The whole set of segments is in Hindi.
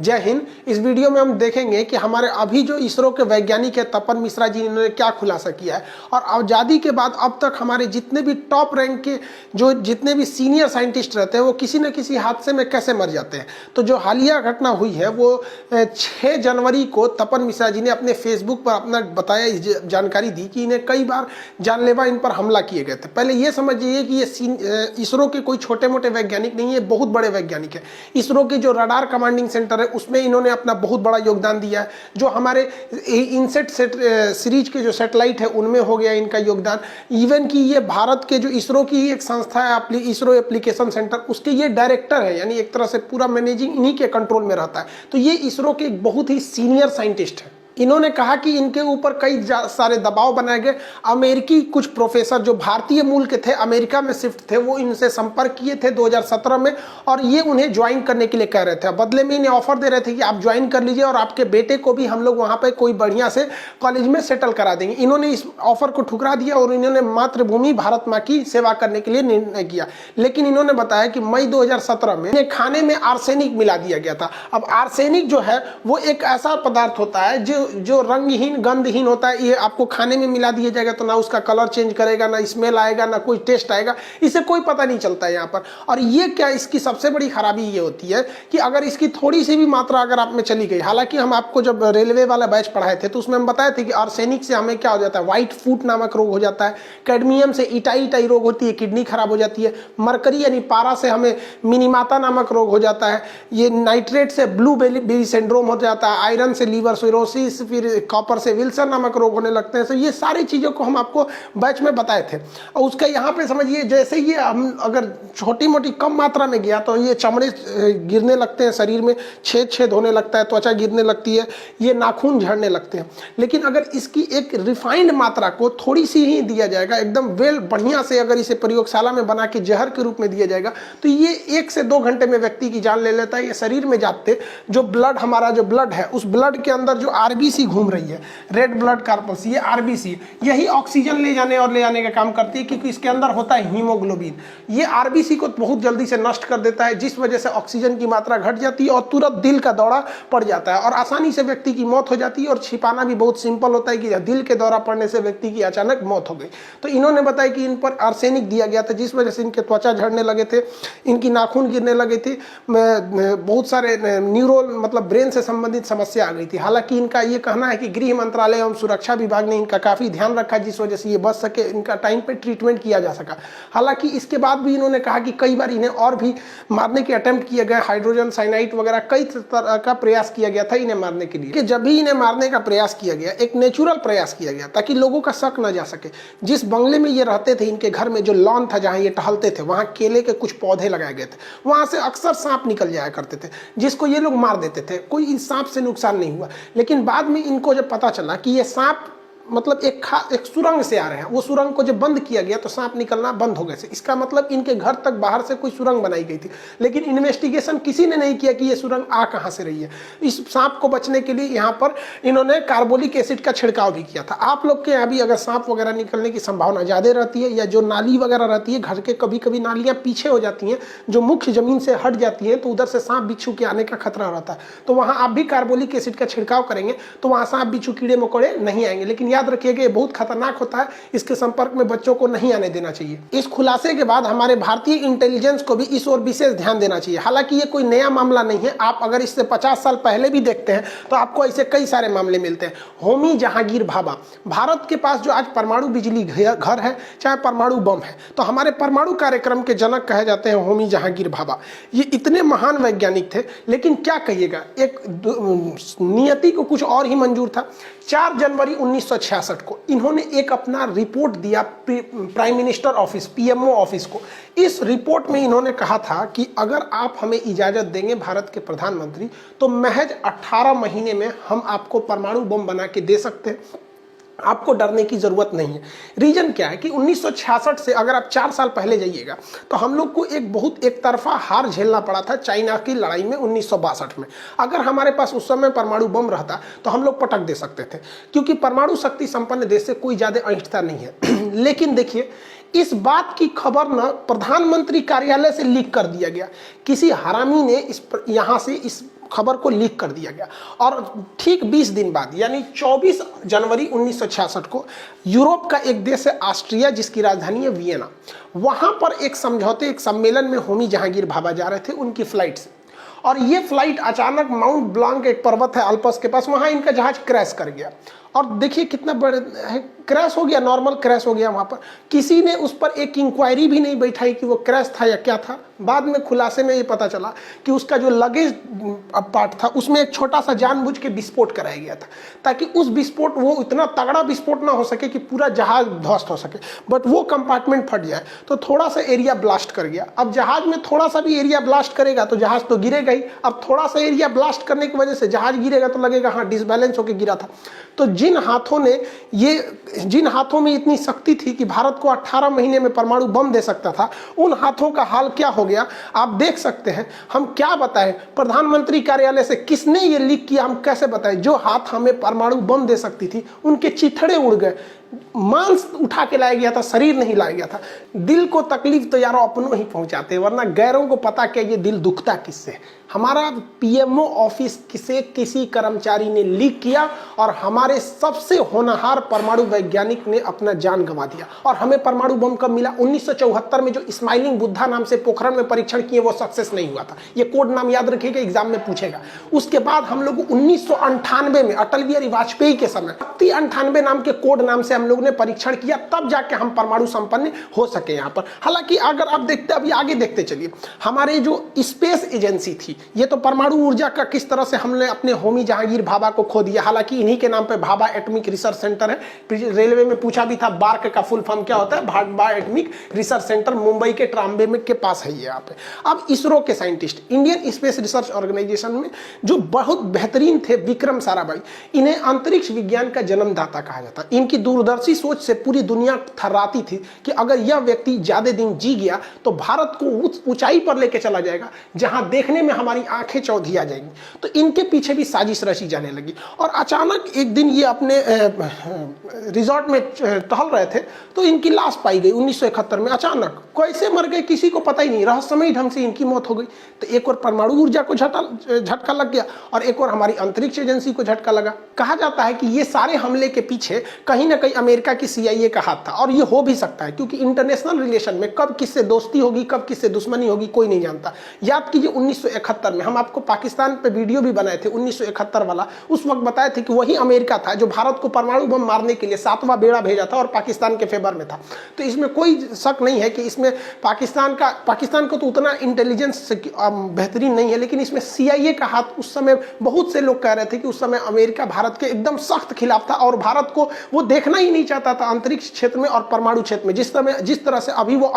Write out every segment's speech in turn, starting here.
जय हिंद। इस वीडियो में हम देखेंगे कि हमारे अभी जो इसरो के वैज्ञानिक है तपन मिश्रा जी, इन्होंने क्या खुलासा किया है और आज़ादी के बाद अब तक हमारे जितने भी टॉप रैंक के जो जितने भी सीनियर साइंटिस्ट रहते हैं वो किसी न किसी हादसे में कैसे मर जाते हैं। तो जो हालिया घटना हुई है वो 6 जनवरी को तपन मिश्रा जी ने अपने फेसबुक पर अपना बताया, जानकारी दी कि इन्हें कई बार जानलेवा इन पर हमला किए गए थे। पहले ये समझिए कि ये इसरो के कोई छोटे मोटे वैज्ञानिक नहीं है, बहुत बड़े वैज्ञानिक है। इसरो के जो रडार कमांडिंग सेंटर है उसमें इन्होंने अपना बहुत बड़ा योगदान दिया है। जो हमारे इनसेट सीरीज के जो सैटेलाइट है उनमें हो गया इनका योगदान। इवन कि ये भारत के जो इसरो की एक संस्था है इसरो एप्लीकेशन सेंटर, उसके ये डायरेक्टर है, यानी एक तरह से पूरा मैनेजिंग इन्हीं के कंट्रोल में रहता है। तो ये इसरो के एक बहुत ही सीनियर साइंटिस्ट है। इन्होंने कहा कि इनके ऊपर कई सारे दबाव बनाए गए। अमेरिकी कुछ प्रोफेसर जो भारतीय मूल के थे, अमेरिका में शिफ्ट थे, वो इनसे संपर्क किए थे 2017 में और ये उन्हें ज्वाइन करने के लिए कह रहे थे। बदले में इन्हें ऑफर दे रहे थे कि आप ज्वाइन कर लीजिए और आपके बेटे को भी हम लोग वहाँ पे कोई बढ़िया से कॉलेज में सेटल करा देंगे। इन्होंने इस ऑफर को ठुकरा दिया और इन्होंने मातृभूमि भारत माँ की सेवा करने के लिए निर्णय किया। लेकिन इन्होंने बताया कि मई 2017 में इन्हें खाने में आर्सेनिक मिला दिया गया था। अब आर्सेनिक जो है वो एक ऐसा पदार्थ होता है जो रंगहीन गंधहीन होता है। ये आपको खाने में मिला दिया जाएगा तो ना उसका कलर चेंज करेगा, ना स्मेल आएगा, ना कोई टेस्ट आएगा, इसे कोई पता नहीं चलता है यहाँ पर। और ये क्या, इसकी सबसे बड़ी खराबी ये होती है कि अगर इसकी थोड़ी सी भी मात्रा अगर आप में चली गई, हालांकि हम आपको जब रेलवे वाला बैच पढ़ाए थे तो उसमें हम बताए थे कि आर्सेनिक से हमें क्या हो जाता है, व्हाइट फूट नामक रोग हो जाता है। कैडमियम से इटाई रोग होती है, किडनी खराब हो जाती है। मरकरी यानी पारा से हमें मिनीमाता नामक रोग हो जाता है। ये नाइट्रेट से ब्लू बेली सिंड्रोम हो जाता है। आयरन से लीवर सिरोसिस, फिर कॉपर से विल्सन नामक रोग होने लगते हैं। तो ये सारी चीज़ों को हम आपको बैच में बताए थे। और उसका यहाँ पे समझिए, जैसे ये हम अगर छोटी मोटी कम मात्रा में गया तो ये चमड़े गिरने लगते हैं, शरीर में छेद होने लगता है, त्वचा गिरने लगती है, ये नाखून झड़ने लगते हैं। लेकिन अगर इसकी एक रिफाइंड मात्रा को थोड़ी सी ही दिया जाएगा, एकदम बढ़िया से अगर इसे प्रयोगशाला में बना के जहर के रूप में दिया जाएगा तो ये 1 से 2 घंटे में व्यक्ति की जान ले लेता है। ये शरीर में जाते जो ब्लड, हमारा जो ब्लड है, उस ब्लड के अंदर जो आरबीसी घूम रही है, रेड ब्लड कॉर्पस, ये आरबीसी, यही ऑक्सीजन ले जाने और ले आने का काम करती है क्योंकि इसके अंदर होता है हीमोग्लोबिन। ये आरबीसी को बहुत जल्दी से नष्ट कर देता है, जिस वजह से ऑक्सीजन की मात्रा घट जाती है और तुरंत दिल का दौरा पड़ जाता है और आसानी से व्यक्ति की मौत हो जाती है। और छिपाना भी बहुत सिंपल होता है कि दिल के दौरा पड़ने से व्यक्ति की अचानक मौत हो गई। तो इन्होंने बताया कि इन पर आर्सेनिक दिया गया था, जिस वजह से इनके त्वचा झड़ने लगे थे, इनकी नाखून गिरने लगे थे, बहुत सारे न्यूरो मतलब ब्रेन से संबंधित समस्या आ गई थी। हालांकि इनका ये कहना है कि गृह मंत्रालय एवं सुरक्षा विभाग ने इनका काफी ध्यान रखा, जिस वजह से ये बच सके, इनका टाइम पे ट्रीटमेंट किया जा सका। हालांकि इसके बाद भी इन्होंने कहा कि कई बार इन्हें और भी मारने के अटेम्प्ट किए गए, हाइड्रोजन साइनाइड वगैरह कई तरह का प्रयास किया गया था इन्हें मारने के लिए। कि जब भी इन्हें मारने का प्रयास किया गया, एक नेचुरल प्रयास किया गया ताकि लोगों का शक न जा सके। जिस बंगले में ये रहते थे, इनके घर में जो लॉन था जहां ये टहलते थे, वहां केले के कुछ पौधे लगाए गए थे, वहां से अक्सर सांप निकल जाया करते थे, जिसको ये लोग मार देते थे। कोई इस सांप से नुकसान नहीं हुआ। लेकिन बाद में इनको जब पता चला कि ये सांप मतलब एक सुरंग से आ रहे हैं, वो सुरंग को जब बंद किया गया तो सांप निकलना बंद हो गए थे। इसका मतलब इनके घर तक बाहर से कोई सुरंग बनाई गई थी, लेकिन इन्वेस्टिगेशन किसी ने नहीं किया कि ये सुरंग आ कहां से रही है। इस सांप को बचने के लिए यहाँ पर इन्होंने कार्बोलिक एसिड का छिड़काव भी किया था। आप लोग के यहाँ भी अगर सांप वगैरह निकलने की संभावना ज्यादा रहती है या जो नाली वगैरह रहती है, घर के कभी कभी नालियां पीछे हो जाती हैं, जो मुख्य जमीन से हट जाती है, तो उधर से सांप बिच्छू के आने का खतरा रहता है। तो वहां आप भी कार्बोलिक एसिड का छिड़काव करेंगे तो वहां सांप बिच्छू कीड़े मकोड़े नहीं आएंगे। लेकिन याद रखिएगा ये बहुत खतरनाक होता है, इसके संपर्क में बच्चों को नहीं आने देना चाहिए। इस खुलासे के बाद हमारे भारतीय इंटेलिजेंस को भी इस ओर विशेष ध्यान देना चाहिए। हालांकि ये कोई नया मामला नहीं है, आप अगर इससे 50 साल पहले भी देखते हैं तो आपको ऐसे कई सारे मामले मिलते हैं। होमी जहांगीर भाभा, भारत के पास जो आज परमाणु बिजली घर है, चाहे परमाणु बम है, तो हमारे परमाणु कार्यक्रम के जनक कहे जाते हैं होमी जहांगीर भाभा। ये इतने महान वैज्ञानिक थे, लेकिन क्या कहिएगा, एक नियति को कुछ और ही मंजूर था। 4 जनवरी 1966 को इन्होंने एक अपना रिपोर्ट दिया prime minister office, PMO office को। इस रिपोर्ट में इन्होंने कहा था कि अगर आप हमें इजाजत देंगे भारत के प्रधानमंत्री, तो महज 18 महीने में हम आपको परमाणु बम बना के दे सकते हैं, आपको डरने की जरूरत नहीं है। रीजन क्या है कि 1966 से अगर आप 4 साल पहले जाइएगा तो हम लोग को एक बहुत एक तरफा हार झेलना पड़ा था चाइना की लड़ाई में 1962 में। अगर हमारे पास उस समय परमाणु बम रहता तो हम लोग पटक दे सकते थे, क्योंकि परमाणु शक्ति संपन्न देश से कोई ज्यादा अहिंसता नहीं है। लेकिन देखिए, इस बात की खबर न प्रधानमंत्री कार्यालय से लीक कर दिया गया। किसी हरामी ने यहाँ से इस खबर को लीक कर दिया गया। और ठीक 20 दिन बाद यानी 24 जनवरी 1966 को यूरोप का एक देश है ऑस्ट्रिया, जिसकी राजधानी है वियना, वहां पर एक समझौते, एक सम्मेलन में होमी जहांगीर भाभा जा रहे थे उनकी फ्लाइट से, और ये फ्लाइट अचानक माउंट ब्लांक एक पर्वत है अल्पस के पास, वहां इनका जहाज क्रैश कर गया। और देखिए कितना बड़े क्रैश हो गया, नॉर्मल क्रैश हो गया। वहां पर किसी ने उस पर एक इंक्वायरी भी नहीं बैठाई कि वो क्रैश था या क्या था। बाद में खुलासे में ये पता चला कि उसका जो लगेज पार्ट था उसमें एक छोटा सा जानबूझ के विस्फोट कराया गया था, ताकि उस विस्फोट, वो इतना तगड़ा विस्फोट ना हो सके कि पूरा जहाज ध्वस्त हो सके, बट वो कंपार्टमेंट फट जाए तो थोड़ा सा एरिया ब्लास्ट कर गया। अब जहाज में थोड़ा सा भी एरिया ब्लास्ट करेगा तो जहाज तो गिरेगा ही। अब थोड़ा सा एरिया ब्लास्ट करने की वजह से जहाज गिरेगा तो लगेगा हाँ डिसबैलेंस होकर गिरा था। तो जिन हाथों में इतनी शक्ति थी कि भारत को 18 महीने में परमाणु बम दे सकता था, उन हाथों का हाल क्या हो गया आप देख सकते हैं। हम क्या बताएं, प्रधानमंत्री कार्यालय से किसने ये लीक किया हम कैसे बताएं। जो हाथ हमें परमाणु बम दे सकती थी उनके चिथड़े उड़ गए, मांस उठा के लाया गया था, शरीर नहीं लाया गया था। दिल को तकलीफ तो यारो अपनों ही पहुंचाते, वरना गैरों को पता क्या ये दिल दुखता किससे। हमारा पीएमओ ऑफिस से किसी कर्मचारी ने लीक किया और हमारे सबसे होनहार परमाणु वैज्ञानिक ने अपना जान गंवा दिया। और हमें परमाणु बम कब मिला? 1974 में जो स्माइलिंग बुद्धा नाम से पोखरण में परीक्षण किए वो सक्सेस नहीं हुआ था। ये कोड नाम याद रखिएगा, एग्जाम में पूछेगा। उसके बाद हम लोग 1998 में अटल बिहारी वाजपेयी के समय 98 नाम के कोड नाम से हम लोग ने परीक्षण किया, तब जाके हम परमाणु संपन्न हो सके यहाँ पर। हालांकि अगर आप देखते, अभी आगे देखते चलिए, हमारे जो स्पेस एजेंसी थी, ये तो परमाणु ऊर्जा का किस तरह से हमने अपने होमी जहांगीर भाभा को खो दिया। हालांकि इन्हीं के नाम पे भाभा एटॉमिक रिसर्च सेंटर है। रेलवे में पूछा भी था बार्क का फुल फॉर्म क्या होता है, Bhabha atomic research centre Mumbai के ट्राम्बे में के पास है ये यहाँ पे। अब इसरो के scientist, Indian Space Research Organisation में जो बहुत बेहतरीन थे, विक्रम साराभाई, इन्हें अंतरिक्ष विज्ञान का जन्मदाता कहा जाता। इनकी दूरदर्शी सोच से पूरी दुनिया थर्राती थी कि अगर यह व्यक्ति ज्यादा दिन जी गया तो भारत को उस ऊंचाई पर लेके चला जाएगा जहां देखने में हमारी आंखें चौधी आ जाएंगी। तो इनके पीछे भी साजिश रची जाने लगी। और अचानक एक दिन ये अपने रिजॉर्ट में टहल रहे थे तो इनकी लाश पाई गई 1971 में। अचानक कैसे मर गए किसी को पता ही नहीं, रहस्यमयी ढंग से इनकी मौत हो गई। तो एक और परमाणु ऊर्जा को झटका लग गया और एक और हमारी अंतरिक्ष एजेंसी को झटका लगा। कहा जाता है कि ये सारे हमले के पीछे कहीं ना कहीं अमेरिका की CIA का हाथ था। और ये हो भी सकता है क्योंकि इंटरनेशनल रिलेशन में कब किससे दोस्ती होगी, कब किससे दुश्मनी होगी, कोई नहीं जानता। याद कीजिए 1971 में हम आपको पाकिस्तान पे वीडियो भी बनाए थे 1971 वाला। उस वक्त बताए थे कि वही अमेरिका था जो भारत को परमाणु बम मारने के लिए 7वां बेड़ा भेजा था और पाकिस्तान के फेवर में था। तो इसमें कोई शक नहीं है कि इसमें पाकिस्तान को तो उतना इंटेलिजेंस बेहतरीन नहीं है, लेकिन इसमें CIA का हाथ उस समय बहुत से लोग कह रहे थे कि उस समय अमेरिका भारत के एकदम सख्त खिलाफ था और भारत को वो देखना ही नहीं चाहता था अंतरिक्ष क्षेत्र में और परमाणु क्षेत्र में। जिस तरह से अभी वो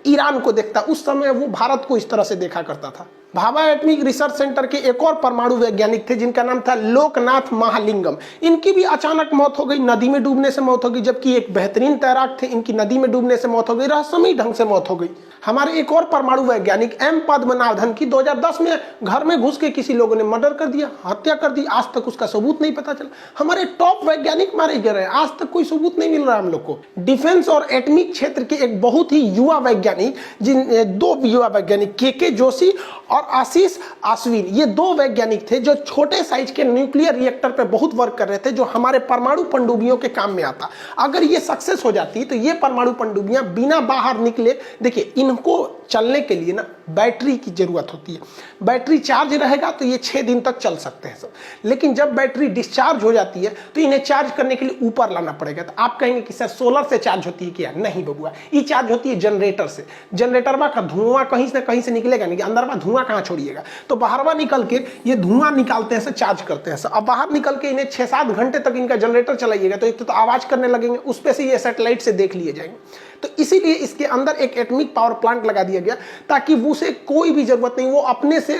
ईरान को देखता, उस समय वो भारत को इस तरह से देखा करता था। भाभा एटॉमिक रिसर्च सेंटर के एक और परमाणु वैज्ञानिक थे जिनका नाम था लोकनाथ महालिंगम। इनकी भी अचानक मौत हो गई, नदी में डूबने से मौत हो गई। जबकि एक बेहतरीन तैराक थे, इनकी नदी में डूबने से मौत हो गई, रहस्यमयी ढंग से मौत हो गई। हमारे एक और परमाणु वैज्ञानिक M पद्मनाभन की 2010 में घर में घुस के किसी लोगों ने मर्डर कर दिया, हत्या कर दी। आज तक उसका सबूत नहीं पता चला। हमारे टॉप वैज्ञानिक मारे गए हैं, आज तक कोई सबूत नहीं मिल रहा हम लोग को। डिफेंस और एटॉमिक क्षेत्र के एक बहुत ही युवा वैज्ञानिक, दो युवा वैज्ञानिक KK जोशी और आशीष आश्विन, ये दो वैज्ञानिक थे जो छोटे साइज के न्यूक्लियर रिएक्टर पे बहुत वर्क कर रहे थे, जो हमारे परमाणु पनडुब्बियों के काम में आता। अगर ये सक्सेस हो जाती तो ये परमाणु पनडुब्बियां बिना बाहर निकले, देखिए इनको चलने के लिए ना बैटरी की जरूरत होती है। बैटरी चार्ज रहेगा तो ये 6 दिन तक चल सकते हैं सब, लेकिन जब बैटरी डिस्चार्ज हो जाती है तो इन्हें चार्ज करने के लिए ऊपर लाना पड़ेगा। तो आप कहेंगे कि सर सोलर से चार्ज होती है क्या? नहीं बबुआ, ये चार्ज होती है जनरेटर से। जनरेटर का धुआं कहीं से निकलेगा नहीं, अंदर में धुआं कहाँ छोड़िएगा, तो बाहर निकल के ये धुआं निकालते हैं, चार्ज करते हैं। अब बाहर निकल के इन्हें 6-7 घंटे तक इनका जनरेटर चलाइएगा तो एक तो आवाज करने लगेंगे, उस पे से ये सैटेलाइट से देख लिए जाएंगे। तो इसीलिए इसके अंदर एक एटॉमिक पावर प्लांट लगा दिया गया ताकि उसे कोई भी जरूरत नहीं, वो अपने से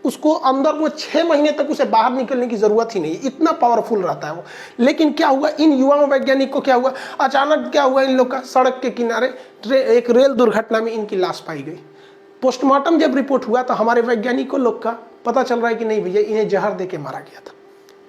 उसको अंदर वो 6 महीने तक उसे बाहर निकलने की जरूरत ही नहीं, इतना पावरफुल रहता है वो। लेकिन क्या हुआ, इन युवाओं वैज्ञानिक को क्या हुआ, अचानक क्या हुआ, इन लोग का सड़क के किनारे एक रेल दुर्घटना में इनकी लाश पाई गई। पोस्टमार्टम जब रिपोर्ट हुआ तो हमारे वैज्ञानिकों लोग का पता चल रहा है कि नहीं भैया, इन्हें जहर दे के मारा गया था।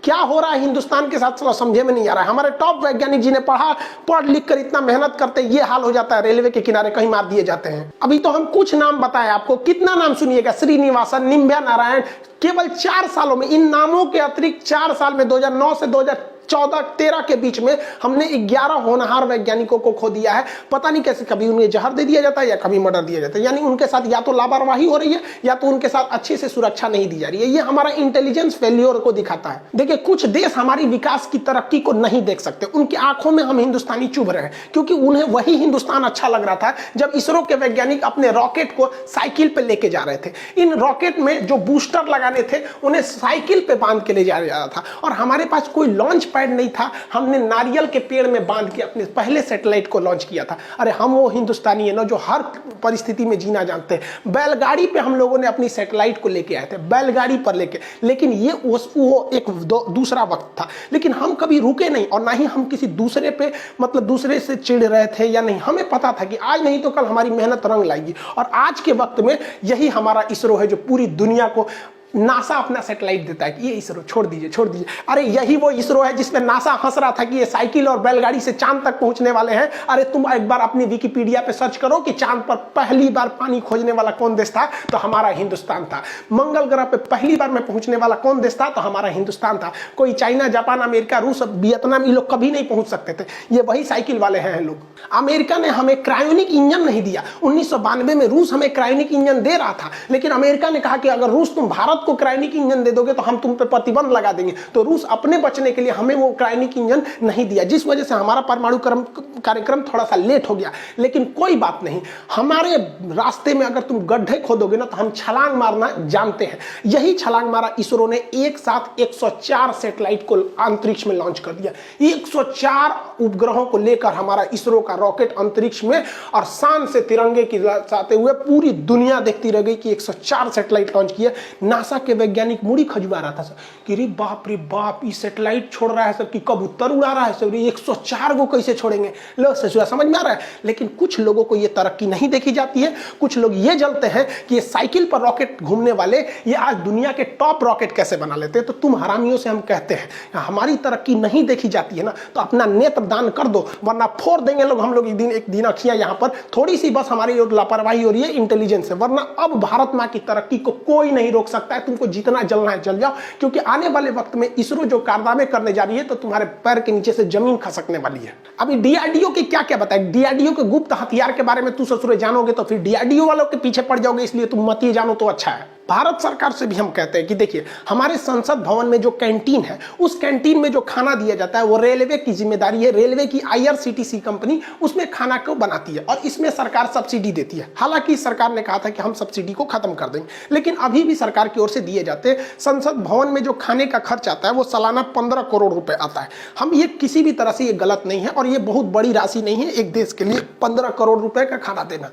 क्या हो रहा है हिंदुस्तान के साथ समझे में नहीं आ रहा है। हमारे टॉप वैज्ञानिक जिन्हें पढ़ लिख कर इतना मेहनत करते हैं, ये हाल हो जाता है, रेलवे के किनारे कहीं मार दिए जाते हैं। अभी तो हम कुछ नाम बताए आपको, कितना नाम सुनिएगा, श्रीनिवासन, निम्ब्या नारायण, केवल 4 सालों में, इन नामों के अतिरिक्त 4 साल में 2009 से 2014-13 के बीच में हमने 11 होनहार वैज्ञानिकों को खो दिया है। पता नहीं कैसे, कभी उन्हें जहर दे दिया जाता है या कभी मर्डर दिया जाता है। यानी उनके साथ या तो लापरवाही हो रही है या तो उनके साथ अच्छे से सुरक्षा नहीं दी जा रही है। ये हमारा इंटेलिजेंस फेल्योर को दिखाता है। देखिए, कुछ देश हमारी विकास की तरक्की को नहीं देख सकते, उनकी आंखों में हम हिंदुस्तानी चुभ रहे हैं, क्योंकि उन्हें वही हिंदुस्तान अच्छा लग रहा था जब इसरो के वैज्ञानिक अपने रॉकेट को साइकिल पे लेके जा रहे थे। इन रॉकेट में जो बूस्टर लगाने थे उन्हें साइकिल पे बांध के ले जाया जा रहा था, और हमारे पास कोई लॉन्च पैड नहीं था। हमने नारियल के पेड़ में बांध के अपने पहले सैटेलाइट को लॉन्च किया था। अरे हम वो हिंदुस्तानी है ना जो हर परिस्थिति में जीना जानते हैं। बैलगाड़ी पे हम लोगों ने अपनी सैटेलाइट को लेके आए थे, बैलगाड़ी पर लेके, लेकिन ये वो एक दूसरा वक्त था। लेकिन हम कभी रुके नहीं, और ना ही हम किसी दूसरे पे मतलब दूसरे से चिढ़ रहे थे या नहीं। हमें पता था कि आज नहीं तो कल हमारी मेहनत रंग लाएगी, और आज के वक्त में यही हमारा इसरो है जो पूरी दुनिया को नासा अपना सैटेलाइट देता है कि ये इसरो छोड़ दीजिए, छोड़ दीजिए। अरे यही वो इसरो है जिसमें नासा हंस रहा था कि ये साइकिल और बैलगाड़ी से चांद तक पहुंचने वाले हैं। अरे तुम एक बार अपनी विकिपीडिया पे सर्च करो कि चांद पर पहली बार पानी खोजने वाला कौन देश था, तो हमारा हिंदुस्तान था। मंगल ग्रह पे पहली बार में पहुंचने वाला कौन देश था, तो हमारा हिंदुस्तान था। कोई चाइना, जापान, अमेरिका, रूस, वियतनाम, ये लोग कभी नहीं पहुंच सकते थे। ये वही साइकिल वाले हैं लोग। अमेरिका ने हमें क्रायोनिक इंजन नहीं दिया। 1992 में रूस हमें क्रायोनिक इंजन दे रहा था, लेकिन अमेरिका ने कहा कि अगर रूस तुम भारत को क्रायोनिक इंजन दे दोगे तो हम तुम पे प्रतिबंध लगा देंगे। तो रूस अपने बचने के लिए हमें वो क्रायोनिक इंजन नहीं दिया, जिस वजह से हमारा परमाणु कार्यक्रम थोड़ा सा लेट हो गया। लेकिन कोई बात नहीं, हमारे रास्ते में अगर तुम गड्ढे खोदोगे ना तो हम छलांग मारना जानते हैं। यही छलांग मारा इसरो ने। एक साथ 104 सैटेलाइट को अंतरिक्ष में लॉन्च कर दिया। 104 उपग्रहों को लेकर हमारा इसरो का रॉकेट अंतरिक्ष में, और शान से तिरंगे की लहराते हुए पूरी दुनिया देखती रह गई कि 104 सैटेलाइट लॉन्च किए। नासा के वैज्ञानिक मुड़ी खजुआ रहा था सर कि रे बाप रे बाप, ये सैटेलाइट छोड़ रहा है सर कि कबूतर उड़ा रहा है सर, 104 को कैसे छोड़ेंगे। लो ससुरा, समझ में आ रहा है। लेकिन कुछ लोगों को ये तरक्की नहीं देखी जाती है। कुछ लोग ये जलते हैं कि ये साइकिल पर रॉकेट घूमने वाले ये आज दुनिया के टॉप रॉकेट कैसे बना लेते हैं। तो तुम हरामियों से हम कहते हैं, हमारी तरक्की नहीं देखी जाती है ना तो अपना नेत्र दान कर दो, वरना फोड़ देंगे लोग हम लोग एक दिन अखियां। यहाँ पर थोड़ी सी बस हमारी लापरवाही हो रही है इंटेलिजेंस से, वरना अब भारत माँ की तरक्की को कोई नहीं रोक सकता है। तुमको जितना जलना है जल जाओ, क्योंकि आने वाले वक्त में इसरो जो कारनामे करने जा रही है तो तुम्हारे पैर के नीचे से जमीन खसकने वाली है। अभी डीआरडीओ के क्या क्या बताए, डीआरडीओ के गुप्त हथियार के बारे में तू ससुरे जानोगे तो फिर डीआरडीओ वालों के पीछे पड़ जाओगे, इसलिए तुम मत ये जानो तो अच्छा है। भारत सरकार से भी हम कहते हैं कि देखिए, हमारे संसद भवन में जो कैंटीन है, उस कैंटीन में जो खाना दिया जाता है वो रेलवे की जिम्मेदारी है। रेलवे की आईआरसीटीसी कंपनी उसमें खाना को बनाती है, और इसमें सरकार सब्सिडी देती है। हालांकि सरकार ने कहा था कि हम सब्सिडी को खत्म कर देंगे, लेकिन अभी भी सरकार की ओर से दिए जाते हैं। संसद भवन में जो खाने का खर्च आता है वो सालाना 15 करोड़ रुपए आता है। हम ये किसी भी तरह से ये गलत नहीं है, और ये बहुत बड़ी राशि नहीं है एक देश के लिए 15 करोड़ रुपए का खाना देना।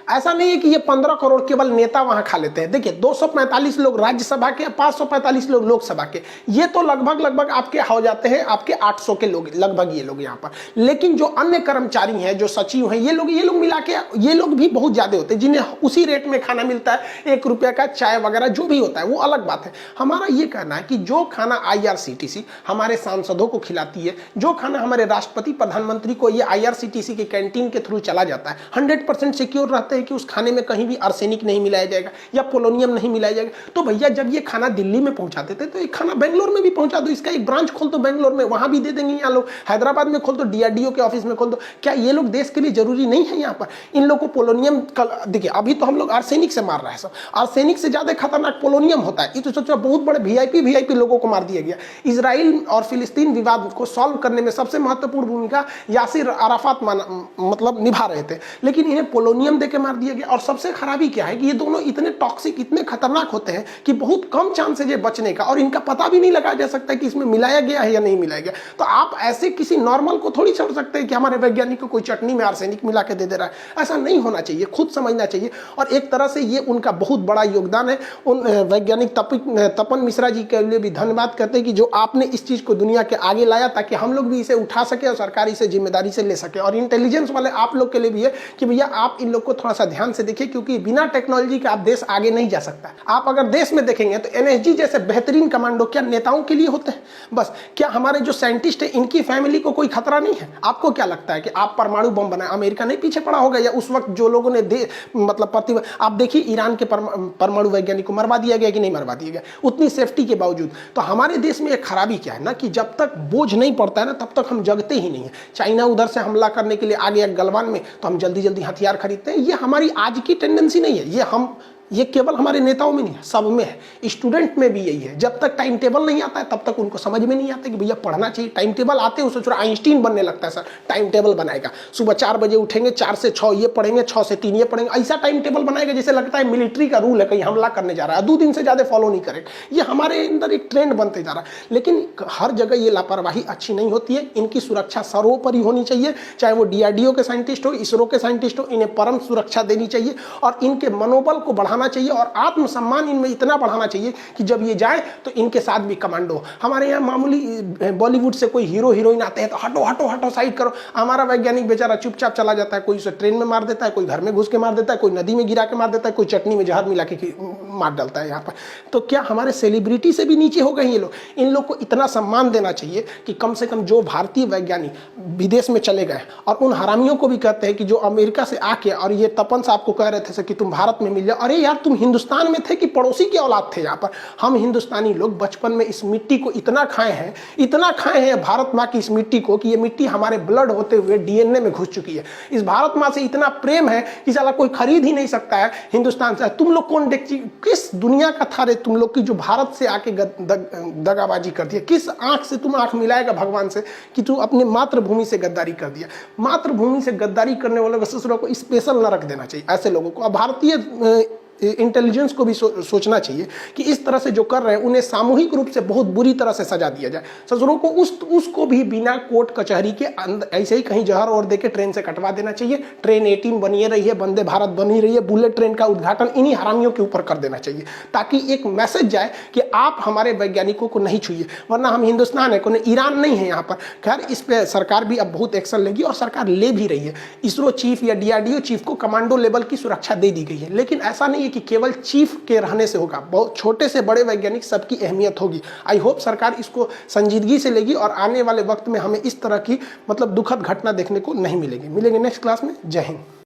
ऐसा नहीं है कि ये 15 करोड़ केवल नेता वहां खा लेते हैं। देखिए, 245 लोग राज्यसभा के, 545 लोग लोकसभा के, ये तो लगभग आपके हो जाते हैं आपके 800 के लोग लगभग, ये लोग यहाँ पर। लेकिन जो अन्य कर्मचारी हैं, जो सचिव हैं, ये लोग मिला के ये लोग भी बहुत ज्यादा होते हैं, जिन्हें उसी रेट में खाना मिलता है। 1 रुपये का चाय वगैरह जो भी होता है वो अलग बात है। हमारा ये कहना है कि जो खाना आईआरसीटीसी हमारे सांसदों को खिलाती है, जो खाना हमारे राष्ट्रपति प्रधानमंत्री को ये आईआरसीटीसी के कैंटीन के थ्रू चला जाता है, 100% सिक्योर रहते कि उस खाने में कहीं भी आर्सेनिक नहीं मिलाया जाएगा या पोलोनियम नहीं मिलाया जाएगा। तो भैया, जब ये खाना दिल्ली में पहुंचाते थे तो ये खाना बेंगलोर में भी पहुंचा दो, इसका एक ब्रांच खोल दो बेंगलोर में, वहां भी दे देंगे। यहाँ लोग हैदराबाद में खोल दो, डीआरडीओ के ऑफिस में खोल दो। क्या ये लोग देश के लिए जरूरी नहीं है? यहाँ पर इन लोग को पोलोनियम, देखिए अभी तो हम लोग आर्सेनिक से मार रहे हैं, सब आर्सेनिक से ज्यादा खतरनाक पोलोनियम होता है। ये तो सोचो, बहुत बड़े वीआईपी लोगों को मार दिया गया। इजराइल और फिलिस्तीन विवाद को सॉल्व करने में सबसे महत्वपूर्ण भूमिका यासिर अराफात मतलब निभा रहे थे, लेकिन इन्हें पोलोनियम देके मार दिया गया। और सबसे खराबी क्या है कि ये दोनों इतने टॉक्सिक, इतने खतरनाक होते हैं कि बहुत कम चांस है ये बचने का, और इनका पता भी नहीं लगाया जा सकता कि इसमें मिलाया गया है या नहीं मिलाया गया। तो आप ऐसे किसी नॉर्मल को थोड़ी छोड़ सकते हैं कि हमारे वैज्ञानिक को कोई चटनी में आर्सेनिक मिला के दे रहा है। ऐसा नहीं होना चाहिए, खुद समझना चाहिए। और एक तरह से ये उनका बहुत बड़ा योगदान है। उन वैज्ञानिक तपन मिश्रा जी के लिए भी धन्यवाद करते हैं कि जो आपने इस चीज को दुनिया के आगे लाया, ताकि हम लोग भी इसे उठा सके और सरकार इसे जिम्मेदारी से ले सके। और इंटेलिजेंस वाले आप लोग के लिए भी है कि भैया आप इन लोग को थोड़ा सा ध्यान से देखिए, क्योंकि बिना टेक्नोलॉजी के आप देश आगे नहीं जा सकता। आप अगर देश में देखेंगे तो एनएसजी जैसे बेहतरीन कमांडो क्या नेताओं के लिए होते हैं बस? क्या हमारे जो साइंटिस्ट है इनकी फैमिली को कोई खतरा नहीं है? आपको क्या लगता है कि आप परमाणु बम बनाए, अमेरिका नहीं पीछे पड़ा होगा? या उस वक्त जो लोगों ने मतलब आप देखिए ईरान के परमाणु वैज्ञानिक को मरवा दिया गया कि नहीं मरवा दिया गया, उतनी सेफ्टी के बावजूद। तो हमारे देश में एक खराबी क्या है ना, कि जब तक बोझ नहीं पड़ता है ना तब तक हम जगते ही नहीं है। चाइना उधर से हमला करने के लिए आ गया गलवान में, तो हम जल्दी जल्दी हथियार खरीदते हैं। ये हमारी आज की टेंडेंसी नहीं है, ये केवल हमारे नेताओं में नहीं है, सब में है। स्टूडेंट में भी यही है, जब तक टाइम टेबल नहीं आता है तब तक उनको समझ में नहीं आता कि भैया पढ़ना चाहिए। टाइम टेबल आते हैं, उसे थोड़ा आइंस्टीन बनने लगता है, सर टाइम टेबल बनाएगा, सुबह 4 बजे उठेंगे, 4 से 6 ये पढ़ेंगे, 6 से 3 ये पढ़ेंगे, ऐसा टाइम टेबल बनाएगा जैसे लगता है मिलिट्री का रूल है, कहीं हमला करने जा रहा है, 2 दिन से ज़्यादा फॉलो नहीं करें। ये हमारे अंदर एक ट्रेंड बनते जा रहा है। लेकिन हर जगह ये लापरवाही अच्छी नहीं होती है, इनकी सुरक्षा सर्वोपरि होनी चाहिए। चाहे वो DRDO के साइंटिस्ट हो, इसरो के साइंटिस्ट हो, इन्हें परम सुरक्षा देनी चाहिए और इनके मनोबल को बढ़ाना चाहिए और आत्मसम्मान इनमें इतना बढ़ाना चाहिए कि जब ये जाए तो इनके साथ भी कमांडो। हमारे यहाँ मामूली बॉलीवुड से कोई हीरो हीरोइन आते हैं तो हटो हटो हटो साइड करो, हमारा वैज्ञानिक बेचारा चुपचाप चला जाता है। कोई उसे ट्रेन में मार देता है, कोई घर में घुस के मार देता है, कोई नदी में गिरा के मार देता है, कोई चटनी में जहर मिला के मार डालता है यहाँ पर। तो क्या हमारे सेलिब्रिटी से भी नीचे हो गए ये लोग? इन लोग को इतना सम्मान देना चाहिए कि कम से कम जो भारतीय वैज्ञानिक विदेश में चले गए और उन हरामियों को भी कहते हैं कि जो अमेरिका से आके, और ये तपन साहब को कह रहे थे कि तुम भारत में मिल जाओ, अरे यार तुम हिंदुस्तान में थे कि पड़ोसी की औलाद थे? यहाँ पर हम हिंदुस्तानी लोग बचपन में इस मिट्टी को इतना खाए हैं भारत माँ की इस मिट्टी को, कि ये मिट्टी हमारे ब्लड होते हुए DNA में घुस चुकी है। इस भारत माँ से इतना प्रेम है कि साला कोई खरीद ही नहीं सकता है हिंदुस्तान से। तुम लोग कौन किस दुनिया का था रे तुम लोग की जो भारत से आके दगाबाजी कर दिया? किस आंख से तुम आंख मिलाएगा भगवान से कि तू अपने मातृभूमि से गद्दारी कर दिया? मातृभूमि से गद्दारी करने वालों को ससुरों को स्पेशल न रख देना चाहिए ऐसे लोगों को। अब भारतीय इंटेलिजेंस को भी सोचना चाहिए कि इस तरह से जो कर रहे हैं उन्हें सामूहिक रूप से बहुत बुरी तरह से सजा दिया जाए। ससुरों को उसको भी बिना कोर्ट कचहरी के अंदर ऐसे ही कहीं जहर और देके ट्रेन से कटवा देना चाहिए। ट्रेन 18 बनी रही है, वंदे भारत बनी रही है, बुलेट ट्रेन का उद्घाटन इन्हीं हरामियों के ऊपर कर देना चाहिए, ताकि एक मैसेज जाए कि आप हमारे वैज्ञानिकों को नहीं छूइए। वरना हम हिंदुस्तान है, कोई ईरान नहीं है यहाँ पर। खैर इस पर सरकार भी अब बहुत एक्शन लेगी और सरकार ले भी रही है। इसरो चीफ या DRDO चीफ को कमांडो लेवल की सुरक्षा दे दी गई है, लेकिन ऐसा नहीं कि केवल चीफ के रहने से होगा। बहुत छोटे से बड़े वैज्ञानिक सबकी अहमियत होगी। आई होप सरकार इसको संजीदगी से लेगी और आने वाले वक्त में हमें इस तरह की मतलब दुखद घटना देखने को नहीं मिलेगी। मिलेंगे नेक्स्ट क्लास में। जय हिंद।